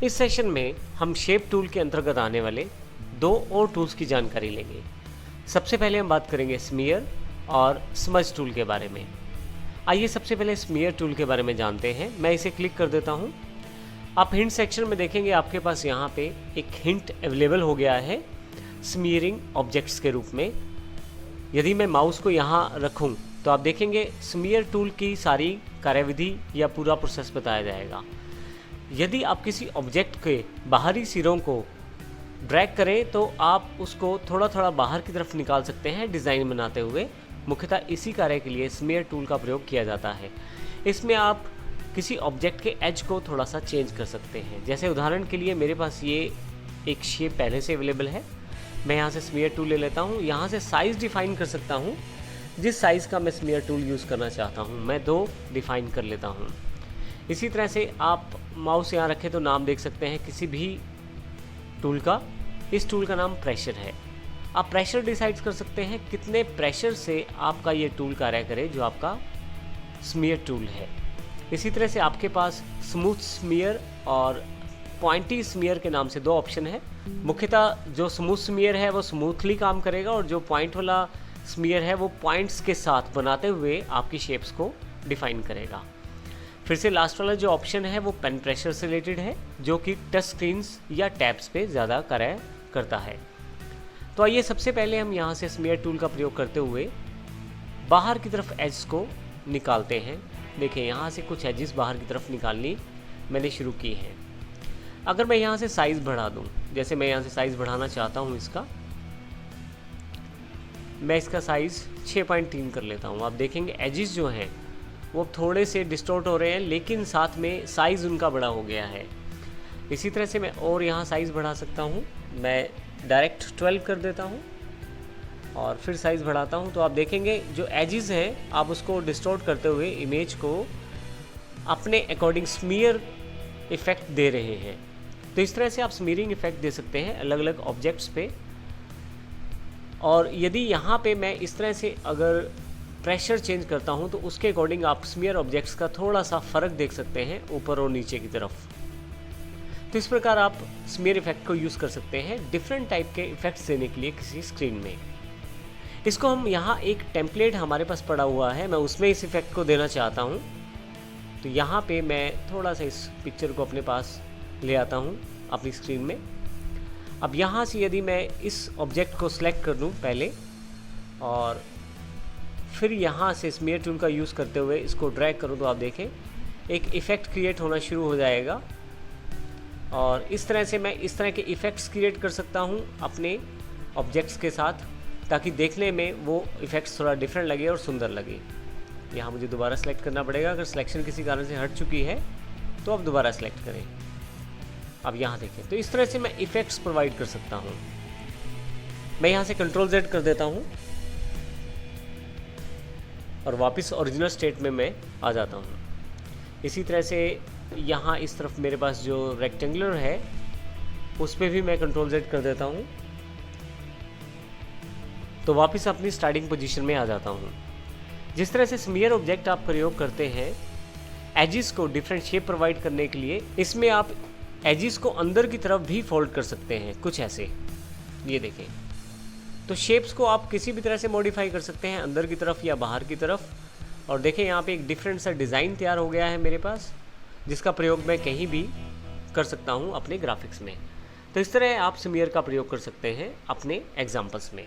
इस सेशन में हम शेप टूल के अंतर्गत आने वाले दो और टूल्स की जानकारी लेंगे। सबसे पहले हम बात करेंगे स्मीयर और स्मज टूल के बारे में। आइए सबसे पहले स्मीयर टूल के बारे में जानते हैं। मैं इसे क्लिक कर देता हूं। आप हिंट सेक्शन में देखेंगे आपके पास यहाँ पे एक हिंट अवेलेबल हो गया है स्मीयरिंग ऑब्जेक्ट्स के रूप में। यदि मैं माउस को यहाँ रखूँ तो आप देखेंगे स्मीयर टूल की सारी कार्यविधि या पूरा प्रोसेस बताया जाएगा। यदि आप किसी ऑब्जेक्ट के बाहरी सिरों को ड्रैग करें तो आप उसको थोड़ा थोड़ा बाहर की तरफ निकाल सकते हैं डिज़ाइन बनाते हुए। मुख्यतः इसी कार्य के लिए स्मीयर टूल का प्रयोग किया जाता है। इसमें आप किसी ऑब्जेक्ट के एज को थोड़ा सा चेंज कर सकते हैं। जैसे उदाहरण के लिए मेरे पास ये एक शेप पहले से अवेलेबल है। मैं यहाँ से स्मीयर टूल ले लेता हूँ। यहाँ से साइज़ डिफ़ाइन कर सकता हूँ। जिस साइज़ का मैं स्मीयर टूल यूज़ करना चाहता हूँ मैं 2 डिफ़ाइन कर लेता हूँ। इसी तरह से आप माउस यहाँ रखें तो नाम देख सकते हैं किसी भी टूल का। इस टूल का नाम प्रेशर है। आप प्रेशर डिसाइड कर सकते हैं कितने प्रेशर से आपका ये टूल कार्य करे जो आपका स्मीयर टूल है। इसी तरह से आपके पास स्मूथ स्मीयर और पॉइंटी स्मीयर के नाम से 2 ऑप्शन है। मुख्यतः जो स्मूथ स्मीयर है वो स्मूथली काम करेगा और जो पॉइंट वाला स्मीयर है वो पॉइंट्स के साथ बनाते हुए आपकी शेप्स को डिफाइन करेगा। फिर से लास्ट वाला जो ऑप्शन है वो पेन प्रेशर से रिलेटेड है जो कि टच स्क्रीन्स या टैब्स पे ज़्यादा कार्य करता है। तो आइए सबसे पहले हम यहाँ से स्मीयर टूल का प्रयोग करते हुए बाहर की तरफ एज को निकालते हैं। देखें यहाँ से कुछ एजेस बाहर की तरफ निकालनी मैंने शुरू की है। अगर मैं यहाँ से साइज़ बढ़ा दूँ, जैसे मैं यहाँ से साइज़ बढ़ाना चाहता हूँ इसका, मैं इसका साइज़ 6.3 कर लेता हूँ। आप देखेंगे एजेस जो हैं वो थोड़े से डिस्टॉर्ट हो रहे हैं लेकिन साथ में साइज़ उनका बड़ा हो गया है। इसी तरह से मैं और यहाँ साइज़ बढ़ा सकता हूँ। मैं डायरेक्ट 12 कर देता हूँ और फिर साइज़ बढ़ाता हूँ तो आप देखेंगे जो एजेस हैं आप उसको डिस्टॉर्ट करते हुए इमेज को अपने अकॉर्डिंग स्मीयर इफ़ेक्ट दे रहे हैं। तो इस तरह से आप स्मीयरिंग इफ़ेक्ट दे सकते हैं अलग अलग ऑब्जेक्ट्स पे। और यदि यहाँ पे मैं इस तरह से अगर प्रेशर चेंज करता हूँ तो उसके अकॉर्डिंग आप स्मीयर ऑब्जेक्ट्स का थोड़ा सा फ़र्क देख सकते हैं ऊपर और नीचे की तरफ। तो इस प्रकार आप स्मीयर इफ़ेक्ट को यूज़ कर सकते हैं डिफरेंट टाइप के इफ़ेक्ट्स देने के लिए किसी स्क्रीन में। इसको हम यहाँ एक टेम्पलेट हमारे पास पड़ा हुआ है, मैं उसमें इस इफ़ेक्ट को देना चाहता हूँ। तो यहाँ पे मैं थोड़ा सा इस पिक्चर को अपने पास ले आता हूँ अपनी स्क्रीन में। अब यहाँ से यदि मैं इस ऑब्जेक्ट को सिलेक्ट कर दूँ पहले और फिर यहाँ से स्मीयर टूल का यूज़ करते हुए इसको ड्रैग करूँ तो आप देखें एक इफ़ेक्ट क्रिएट होना शुरू हो जाएगा। और इस तरह से मैं इस तरह के इफ़ेक्ट्स क्रिएट कर सकता हूँ अपने ऑब्जेक्ट्स के साथ ताकि देखने में वो इफ़ेक्ट्स थोड़ा डिफरेंट लगे और सुंदर लगे। यहाँ मुझे दोबारा सेलेक्ट करना पड़ेगा। अगर सिलेक्शन किसी कारण से हट चुकी है तो आप दोबारा सेलेक्ट करें। अब यहाँ देखें तो इस तरह से मैं इफ़ेक्ट्स प्रोवाइड कर सकता हूँ। मैं यहाँ से Ctrl+Z कर देता हूँ और वापस ओरिजिनल स्टेट में मैं आ जाता हूँ। इसी तरह से यहाँ इस तरफ मेरे पास जो रेक्टेंगुलर है उस पर भी मैं Ctrl+Z कर देता हूँ तो वापस अपनी स्टार्टिंग पोजीशन में आ जाता हूँ। जिस तरह से स्मीयर ऑब्जेक्ट आप प्रयोग करते हैं एजेस को डिफरेंट शेप प्रोवाइड करने के लिए, इसमें आप एजेस को अंदर की तरफ भी फोल्ड कर सकते हैं कुछ ऐसे। ये देखें तो शेप्स को आप किसी भी तरह से मॉडिफाई कर सकते हैं अंदर की तरफ या बाहर की तरफ। और देखें यहाँ पे एक डिफरेंट सा डिज़ाइन तैयार हो गया है मेरे पास जिसका प्रयोग मैं कहीं भी कर सकता हूँ अपने ग्राफिक्स में। तो इस तरह आप स्मीयर का प्रयोग कर सकते हैं अपने एग्जाम्पल्स में।